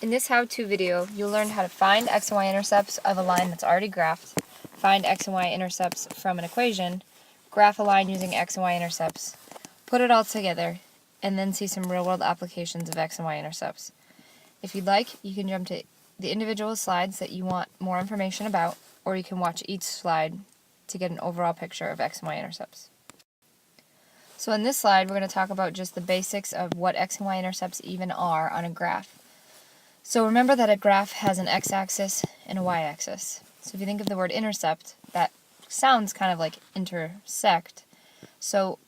In this how-to video, you'll learn how to find x and y intercepts of a line that's already graphed, find x and y intercepts from an equation, graph a line using x and y intercepts, put it all together, and then see some real-world applications of x and y intercepts. If you'd like, you can jump to the individual slides that you want more information about, or you can watch each slide to get an overall picture of x and y intercepts. So in this slide, we're going to talk about just the basics of what x and y intercepts even are on a graph. So remember that a graph has an x-axis and a y-axis. So if you think of the word intercept, that sounds kind of like intersect. So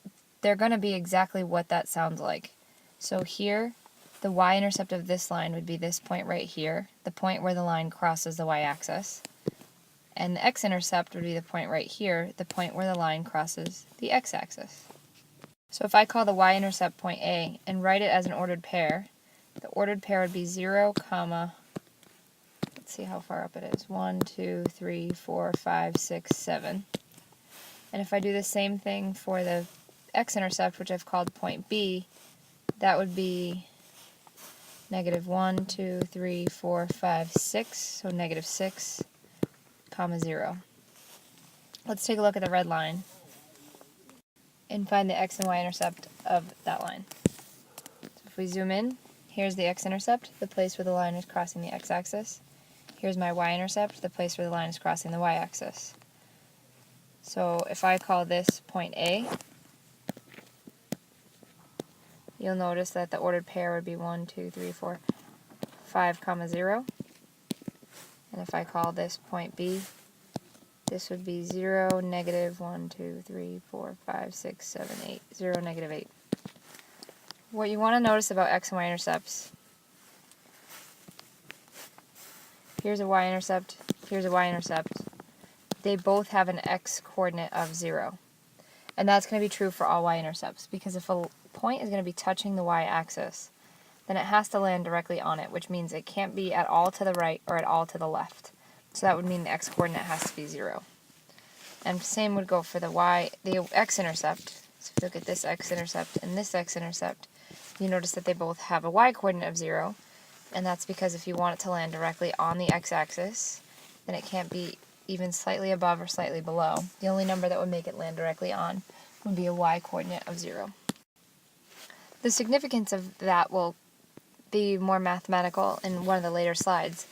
they're going to be exactly what that sounds like. So here, the y-intercept of this line would be this point right here, the point where the line crosses the y-axis. And the x-intercept would be the point right here, the point where the line crosses the x-axis. So if I call the y-intercept point A and write it as an ordered pair, the ordered pair would be 0, comma, let's see how far up it is, 1, 2, 3, 4, 5, 6, 7. And if I do the same thing for the x-intercept, which I've called point B, that would be negative 1, 2, 3, 4, 5, 6, so negative 6, comma 0. Let's take a look at the red line and find the x and y-intercept of that line. So if we zoom in, here's the x-intercept, the place where the line is crossing the x-axis. Here's my y-intercept, the place where the line is crossing the y-axis. So if I call this point A, you'll notice that the ordered pair would be 1, 2, 3, 4, 5, comma 0. And if I call this point B, this would be 0, negative 1, 2, 3, 4, 5, 6, 7, 8, 0, negative 8. What you want to notice about x and y intercepts, here's a y-intercept, here's a y-intercept. They both have an x-coordinate of 0. And that's going to be true for all y-intercepts, because if a point is going to be touching the y-axis, then it has to land directly on it, which means it can't be at all to the right or at all to the left. So that would mean the x-coordinate has to be 0. And same would go for the x-intercept. So if you look at this x-intercept and this x-intercept, you notice that they both have a y-coordinate of 0, and that's because if you want it to land directly on the x-axis, then it can't be even slightly above or slightly below. The only number that would make it land directly on would be a y-coordinate of 0. The significance of that will be more mathematical in one of the later slides,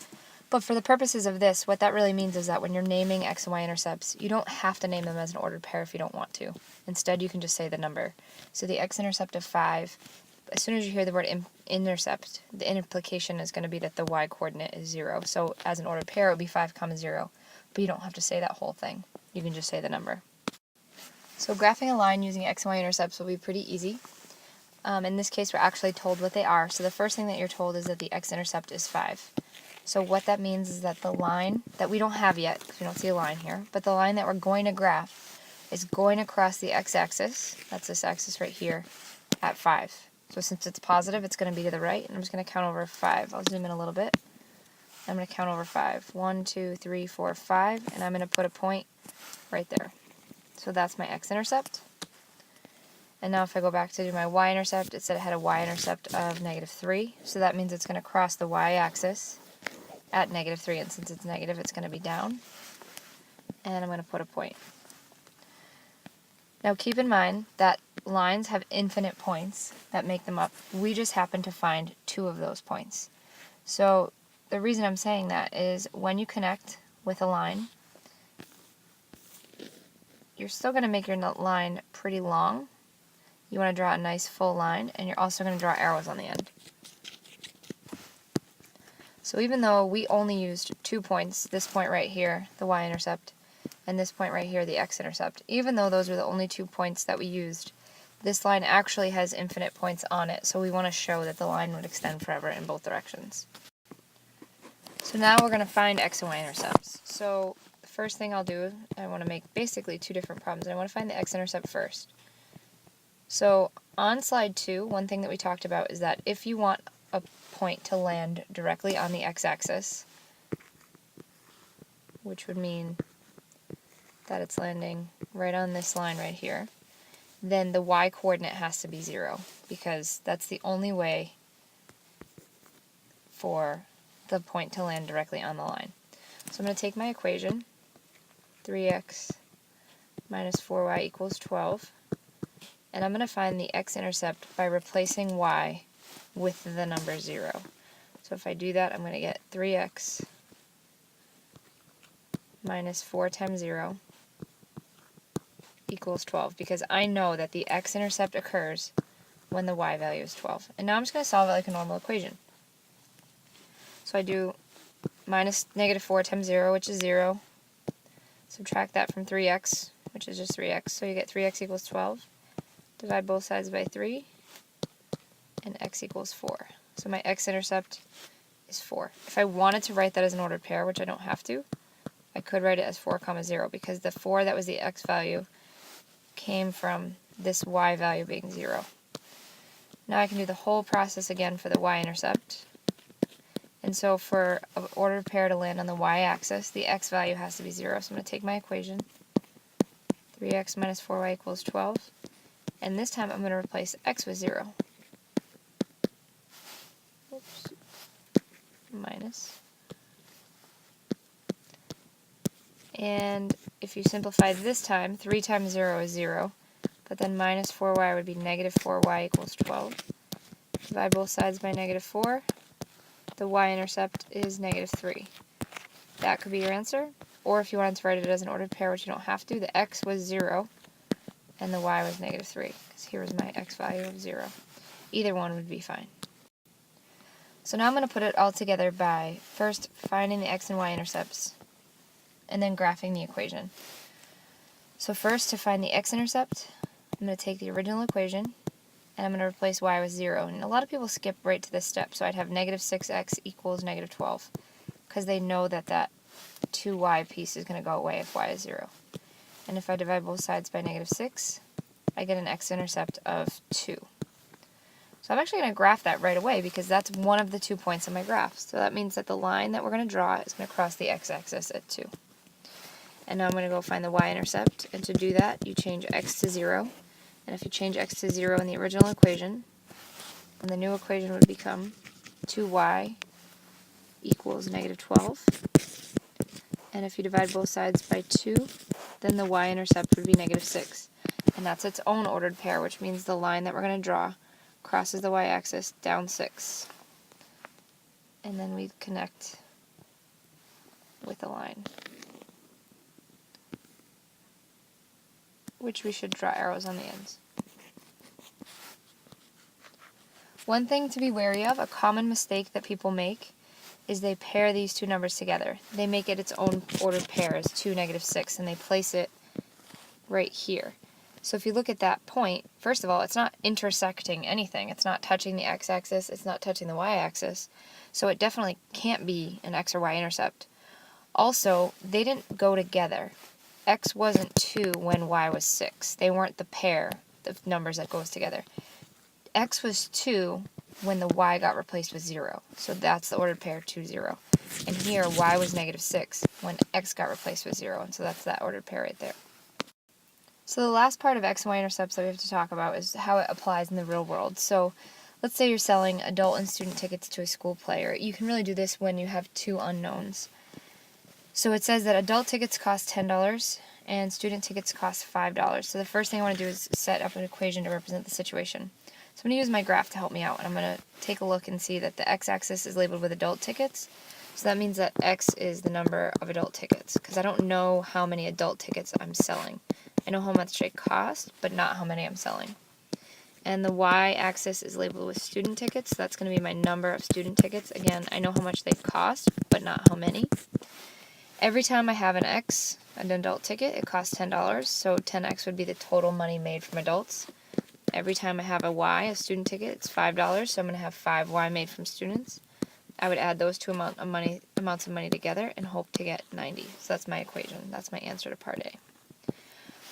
but for the purposes of this, what that really means is that when you're naming x and y intercepts, you don't have to name them as an ordered pair if you don't want to. Instead, you can just say the number. So the x-intercept of 5, as soon as you hear the word intercept, the implication is going to be that the y-coordinate is 0. So as an ordered pair, it would be 5, 0. But you don't have to say that whole thing. You can just say the number. So graphing a line using x and y intercepts will be pretty easy. In this case, we're actually told what they are. So the first thing that you're told is that the x-intercept is 5. So what that means is that the line that we don't have yet, because we don't see a line here, but the line that we're going to graph is going to cross the x-axis, that's this axis right here, at 5. So since it's positive, it's going to be to the right, and I'm just going to count over 5. I'll zoom in a little bit. I'm going to count over 5. 1, 2, 3, 4, 5, and I'm going to put a point right there. So that's my x-intercept. And now if I go back to do my y-intercept, it said it had a y-intercept of negative 3, so that means it's going to cross the y-axis at negative 3, and since it's negative, it's going to be down. And I'm going to put a point. Now keep in mind that lines have infinite points that make them up. We just happen to find 2 of those points. So the reason I'm saying that is when you connect with a line, you're still going to make your line pretty long. You want to draw a nice full line, and you're also going to draw arrows on the end. So even though we only used 2 points, this point right here, the y-intercept, and this point right here, the x-intercept, even though those were the only 2 points that we used, this line actually has infinite points on it, so we want to show that the line would extend forever in both directions. So now we're going to find x and y intercepts. So the first thing I'll do, I want to make basically 2 different problems, and I want to find the x-intercept first. So on slide 2, one thing that we talked about is that if you want a point to land directly on the x-axis, which would mean that it's landing right on this line right here, then the y-coordinate has to be 0, because that's the only way for the point to land directly on the line. So I'm going to take my equation, 3x minus 4y equals 12, and I'm going to find the x-intercept by replacing y with the number 0. So if I do that, I'm going to get 3x minus 4 times 0 equals 12, because I know that the x-intercept occurs when the y value is 12. And now I'm just going to solve it like a normal equation. So I do minus negative 4 times 0, which is 0. Subtract that from 3x, which is just 3x. So you get 3x equals 12. Divide both sides by 3, and x equals 4. So my x-intercept is 4. If I wanted to write that as an ordered pair, which I don't have to, I could write it as 4, 0, because the 4 that was the x value came from this y value being 0. Now I can do the whole process again for the y-intercept. And so for an ordered pair to land on the y-axis, the x value has to be 0. So I'm going to take my equation, 3x minus 4y equals 12. And this time I'm going to replace x with 0. Oops. Minus. And if you simplify this time, 3 times 0 is 0. But then minus 4y would be negative 4y equals 12. Divide both sides by negative 4. The y-intercept is negative 3. That could be your answer. Or if you wanted to write it as an ordered pair, which you don't have to, the x was 0 and the y was negative 3, because here was my x value of 0. Either one would be fine. So now I'm going to put it all together by first finding the x and y intercepts, and then graphing the equation. So first, to find the x-intercept, I'm going to take the original equation, and I'm going to replace y with 0. And a lot of people skip right to this step, so I'd have negative 6x equals negative 12, because they know that that 2y piece is going to go away if y is 0. And if I divide both sides by negative 6, I get an x-intercept of 2. So I'm actually going to graph that right away, because that's one of the 2 points in my graph. So that means that the line that we're going to draw is going to cross the x-axis at 2. And now I'm going to go find the y-intercept, and to do that, you change x to 0. And if you change x to 0 in the original equation, then the new equation would become 2y equals negative 12. And if you divide both sides by 2, then the y-intercept would be negative 6. And that's its own ordered pair, which means the line that we're going to draw crosses the y-axis down 6. And then we connect with a line, which we should draw arrows on the ends. One thing to be wary of, a common mistake that people make, is they pair these two numbers together. They make it its own ordered pair as 2, negative 6, and they place it right here. So if you look at that point, first of all, it's not intersecting anything. It's not touching the x-axis. It's not touching the y-axis. So it definitely can't be an x or y-intercept. Also, they didn't go together. X wasn't 2 when y was 6. They weren't the pair of numbers that goes together. X was 2 when the y got replaced with 0. So that's the ordered pair 2, 0. And here, y was negative 6 when x got replaced with 0. And so that's that ordered pair right there. So the last part of x and y intercepts that we have to talk about is how it applies in the real world. So let's say you're selling adult and student tickets to a school play, or you can really do this when you have two unknowns. So it says that adult tickets cost $10 and student tickets cost $5. So the first thing I want to do is set up an equation to represent the situation. So I'm going to use my graph to help me out, and I'm going to take a look and see that the x-axis is labeled with adult tickets. So that means that x is the number of adult tickets, because I don't know how many adult tickets I'm selling. I know how much they cost, but not how many I'm selling. And the y-axis is labeled with student tickets. So that's going to be my number of student tickets. Again, I know how much they cost, but not how many. Every time I have an x, an adult ticket, it costs $10, so 10x would be the total money made from adults. Every time I have a y, a student ticket, it's $5, so I'm going to have 5y made from students. I would add those two amounts of money together and hope to get 90. So that's my equation. That's my answer to part A.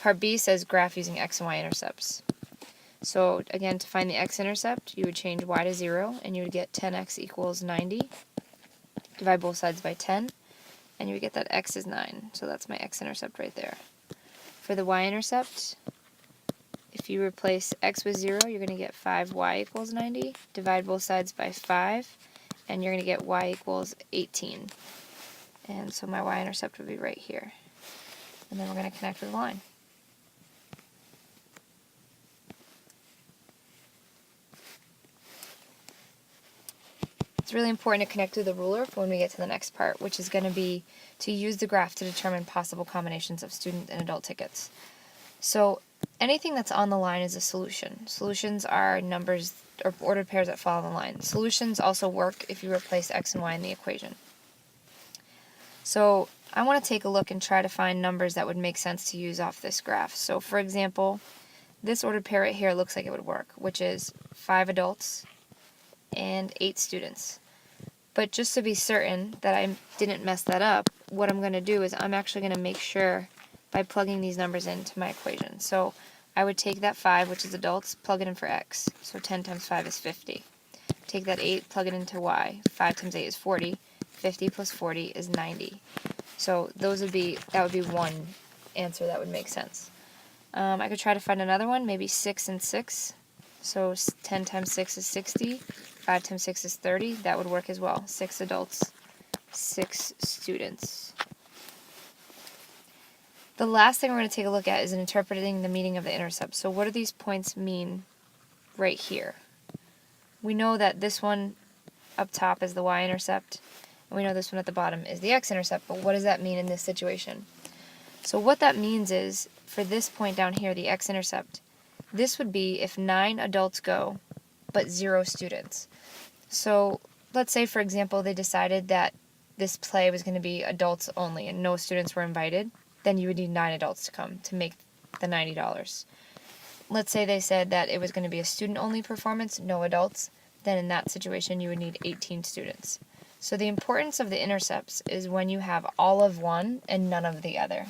Part B says graph using x and y intercepts. So again, to find the x-intercept, you would change y to 0, and you would get 10x equals 90. Divide both sides by 10, and you would get that x is 9. So that's my x-intercept right there. For the y-intercept, if you replace x with 0, you're going to get 5y equals 90. Divide both sides by 5, and you're going to get y equals 18. And so my y-intercept would be right here. And then we're going to connect with a line. It's really important to connect with the ruler for when we get to the next part, which is going to be to use the graph to determine possible combinations of student and adult tickets. So anything that's on the line is a solution. Solutions are numbers or ordered pairs that fall on the line. Solutions also work if you replace x and y in the equation. So I want to take a look and try to find numbers that would make sense to use off this graph. So for example, this ordered pair right here looks like it would work, which is 5 adults and 8 students. But just to be certain that I didn't mess that up, what I'm going to do is I'm actually going to make sure by plugging these numbers into my equation. So I would take that 5, which is adults, plug it in for x. So 10 times 5 is 50. Take that 8, plug it into y. 5 times 8 is 40. 50 plus 40 is 90. So that would be one answer that would make sense. I could try to find another one, maybe 6 and 6. So 10 times 6 is 60. 5 times 6 is 30. That would work as well. 6 adults, 6 students. The last thing we're going to take a look at is interpreting the meaning of the intercept. So what do these points mean right here? We know that this one up top is the y-intercept, and we know this one at the bottom is the x-intercept, but what does that mean in this situation? So what that means is, for this point down here, the x-intercept, this would be if 9 adults go, but 0 students. So let's say, for example, they decided that this play was going to be adults only and no students were invited, then you would need 9 adults to come to make the $90. Let's say they said that it was going to be a student-only performance, no adults, then in that situation you would need 18 students. So the importance of the intercepts is when you have all of one and none of the other.